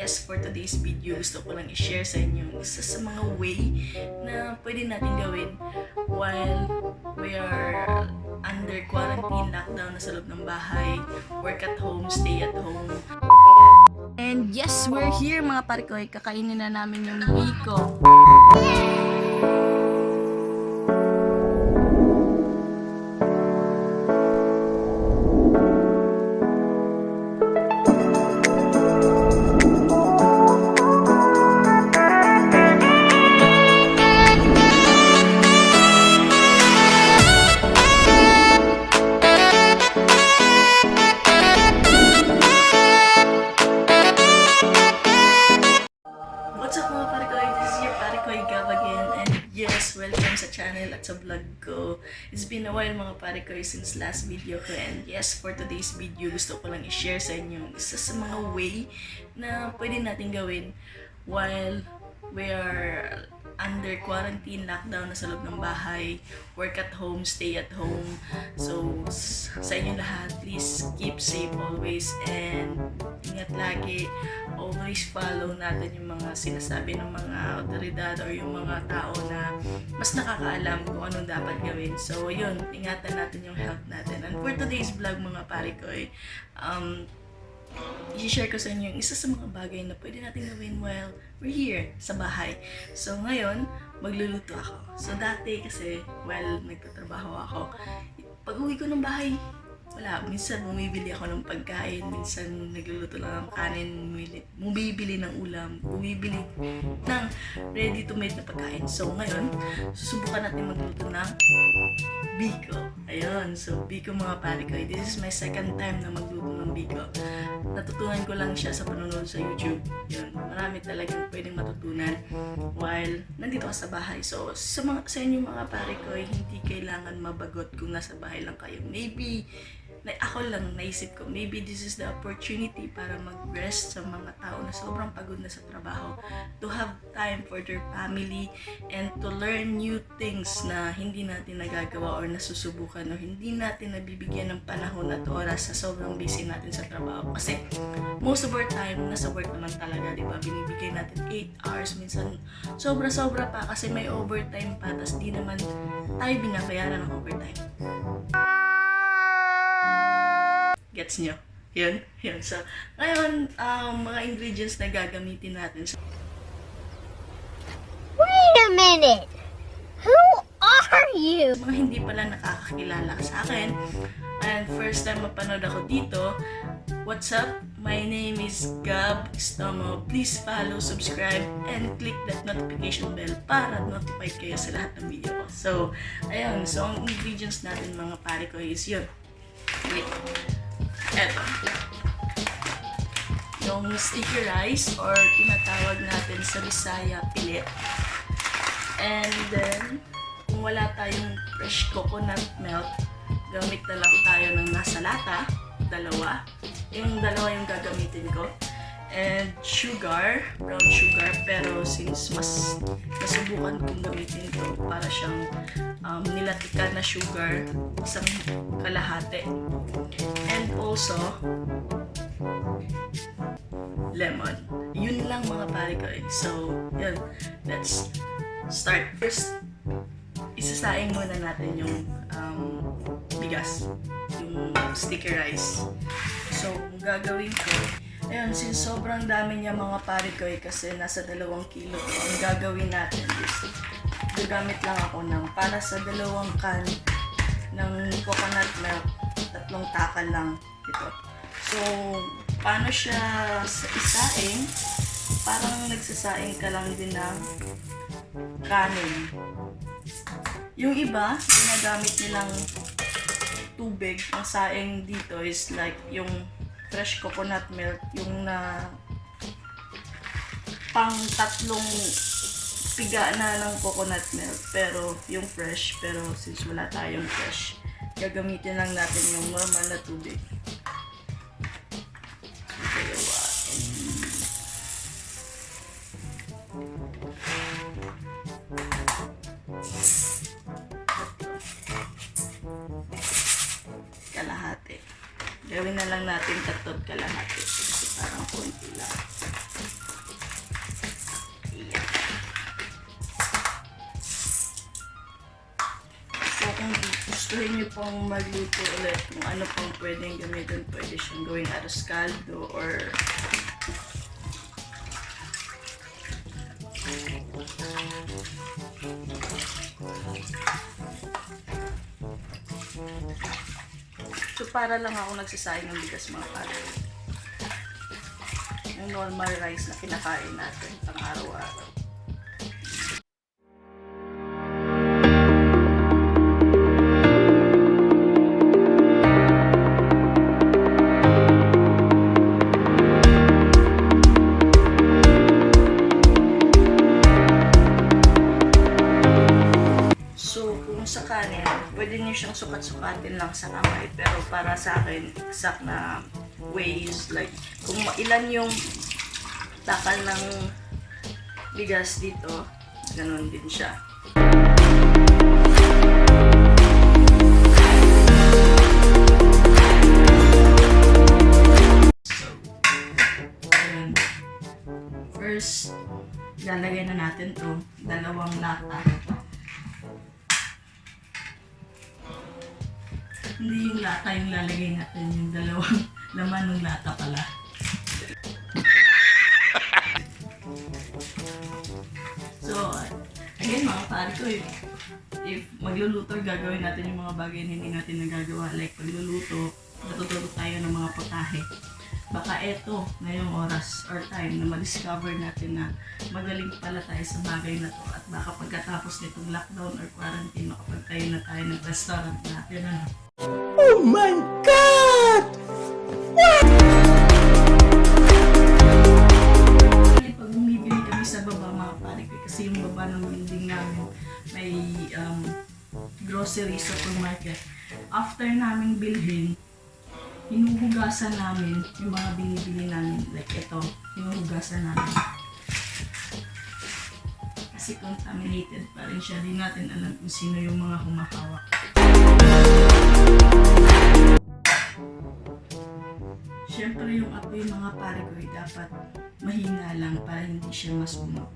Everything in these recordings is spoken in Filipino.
yes, for today's video, gusto ko lang i-share sa inyo isa sa mga way na pwede natin gawin while we are under quarantine, lockdown na sa loob ng bahay, work at home, stay at home. And yes, we're here mga parikoy, kakainin na namin yung biko. Yes, welcome sa channel at sa vlog ko. It's been a while mga pare ko since last video ko, and yes, for today's video gusto ko lang i-share sa inyo isa sa mga way na pwede natin gawin while we are under quarantine, lockdown na sa loob ng bahay, work at home, stay at home. So sa inyo lahat, please keep safe always and ingat lagi. Always follow natin yung mga sinasabi ng mga otoridad or yung mga tao na mas nakakaalam kung anong dapat gawin. So yun, ingatan natin yung health natin. And for today's vlog mga pare ko, i-share ko sa inyo yung isa sa mga bagay na pwede natin gawin while we're here sa bahay. So ngayon, magluluto ako. So dati kasi, while nagtatrabaho ako, pag uwi ko ng bahay, wala, minsan bumibili ako ng pagkain, minsan nagluluto lang ng kanin, bumibili ng ulam, bumibili ng ready to made na pagkain. So ngayon, susubukan natin magluto ng biko. Ayun, so biko mga pare ko. This is my second time na magluto ng biko. Natutunan ko lang siya sa panonood sa YouTube. Yun, marami talagang pwedeng matutunan while nandito ka sa bahay. So sa inyo mga pare ko, hindi kailangan mabagot kung nasa bahay lang kayo. Maybe ako lang naisip ko, maybe this is the opportunity para mag-rest sa mga tao na sobrang pagod na sa trabaho, to have time for their family and to learn new things na hindi natin nagagawa or nasusubukan o hindi natin nabibigyan ng panahon at oras sa sobrang busy natin sa trabaho. Kasi most of our time nasa work naman talaga, di ba? Binibigay natin 8 hours, minsan sobra-sobra pa kasi may overtime pa, tas di naman tayo binabayaran ng overtime. Gets nyo? Yun. So, ngayon, mga ingredients na gagamitin natin. Wait a minute! Who are you? Mga hindi pala nakakakilala sa akin, and first time mapanood ako dito, what's up? My name is Gab Estomo. Please follow, subscribe, and click that notification bell para notified kayo sa lahat ng video ko. So, ayun. So, ang ingredients natin mga pare ko is yun. Wait. Eto. Yung sticky rice or tinatawag natin sa Bisaya pilit. And then, kung wala tayong fresh coconut milk, gamit na lang tayo ng nasa lata, dalawa. Yung dalawa yung gagamitin ko. And sugar, brown sugar, pero since mas nasubukan kong gamitin ito para siyang nilatikan na sugar, isang kalahati. And also, lemon. Yun lang mga pare ko eh. So, yun. Let's start. First, isasaing muna natin yung bigas, yung sticky rice. So, gagawin ko, ayun, since sobrang dami niya mga pare ko eh, kasi nasa 2 kilo ko, ang gagawin natin is, gagamit lang ako ng, para sa 2 can ng coconut milk, 3 takal lang ito. So, paano siya isaing? Parang nagsasaing ka lang din ng kanin. Yung iba, ginagamit nilang tubig. Ang saing dito is like yung fresh coconut milk, yung na pang 3 piga na ng coconut milk, pero yung fresh, pero since wala tayong fresh, gagamitin lang natin yung normal na tubig. Kalahati. Gawin na lang natin 3 kalahati kasi parang konti lang. gustuhin niyo pong magluto ulit kung ano pang pwedeng gamitin, pwede siyang gawing arroz caldo or so para lang ako nagsasayang ng bigas mga pare. Yung normal rice na kinakain natin pang araw-araw. So, kung sa kanin, pwede niyo siyang sukat-sukatin lang sa kamay. Pero para sa akin, exact na way is like, kung ilan yung takal ng bigas dito, ganun din siya. So, ayun. First, lalagay na natin to, dalawang lata. Hindi yung lata yung lalagay natin, yung dalawang laman ng lata pala. So, again mga pare ko, if magluluto, gagawin natin yung mga bagay na hindi natin nagagawa. Like pagluluto, natututo tayo ng mga putahe. Baka eto, ngayong oras or time na ma-discover natin na magaling pala tayo sa bagay na to. At baka pagkatapos nitong lockdown or quarantine, makapagtayo na tayo ng restaurant natin. Ano? Oh my God! Pag bumibili kami sa baba mga pare ko, kasi yung baba ng building namin may grocery supermarket. After namin bilhin, hinuhugasan namin yung mga binibili namin. Like ito, hinuhugasan namin. Kasi contaminated pa rin siya. Di natin alam kung sino yung mga humahawak. Siyempre yung apoy mga pare ko dapat mahina lang para hindi siya masunog.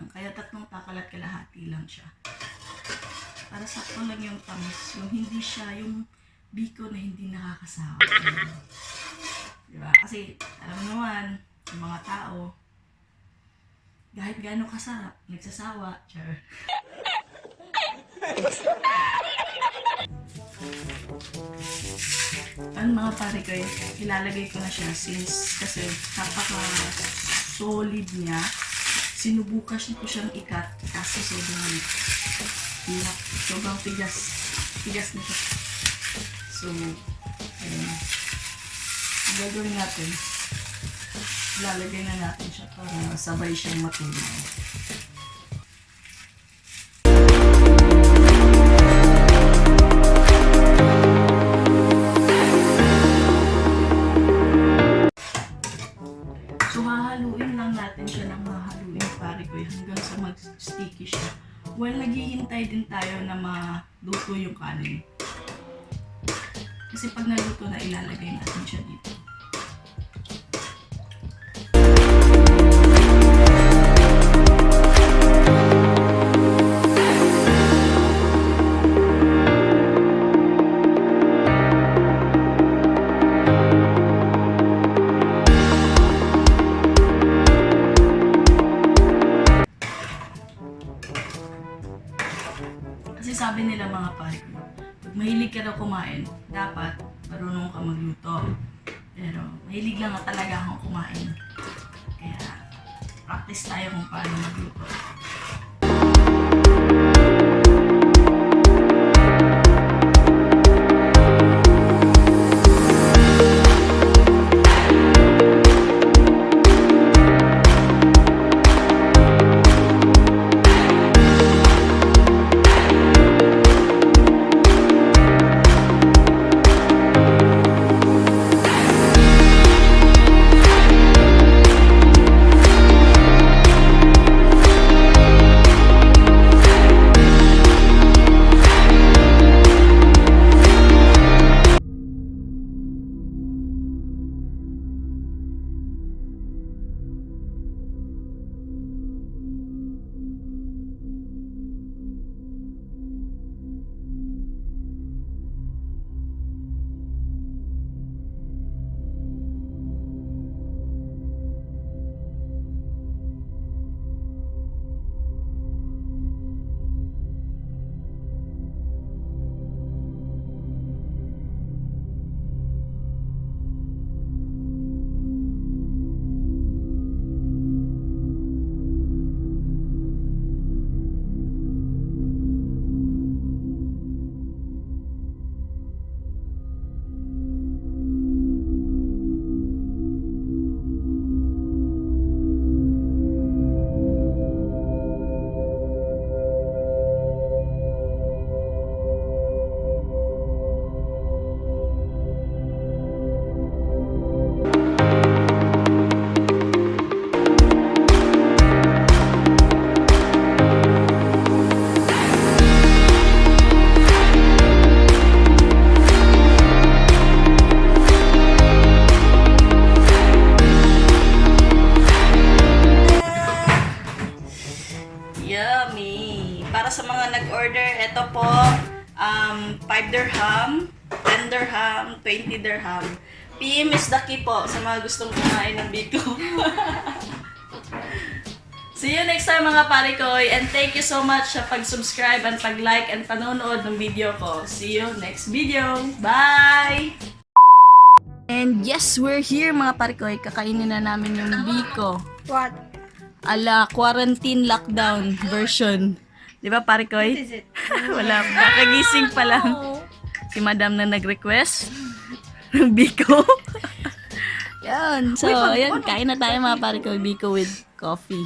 Kaya 3 takal at kalahati lang siya. Para sakto lang yung tamis, yung hindi siya yung biko na hindi nakakasawa. Diba? Kasi, alam mo naman, yung mga tao, kahit gaano kasarap, nagsasawa. Char. Ang mga pare ko, ilalagay ko na siya since kasi napaka-solid niya. Sinubukas ko siyang ikat kasi sobrang hirap. Sobrang tigas. Tigas na siya. So, ayun. Gagawin natin, lalagay na natin siya para sabay siyang matunaw. So hahaluin lang natin siya ng hahaluin pare ko hanggang sa mag-sticky siya. Well, naghihintay din tayo na maluto yung kanin. Kasi pag naluto na, ilalagay natin siya dito. Kasi sabi nila mga pare ko, pag mahilig ka daw kumain, dapat marunong ka magluto. Pero mahilig lang na talaga akong kumain. Kaya practice tayo kung paano magluto. sa mga nag-order, ito po, 5 dirham, 10 dirham, 20 dirham. PM is the key po sa mga gustong kumain ng biko. See you next time mga parikoy, and thank you so much sa pag-subscribe and pag-like and panonood ng video ko. See you next video. Bye! And yes, we're here mga parikoy. Kakainin na namin yung biko. What? Ala, quarantine lockdown version. Di ba parikoy? Wala, kakagising pa lang. Si madam na nag-request ng biko. Yan, so, ayan, kain na tayo mga parikoy, biko with coffee.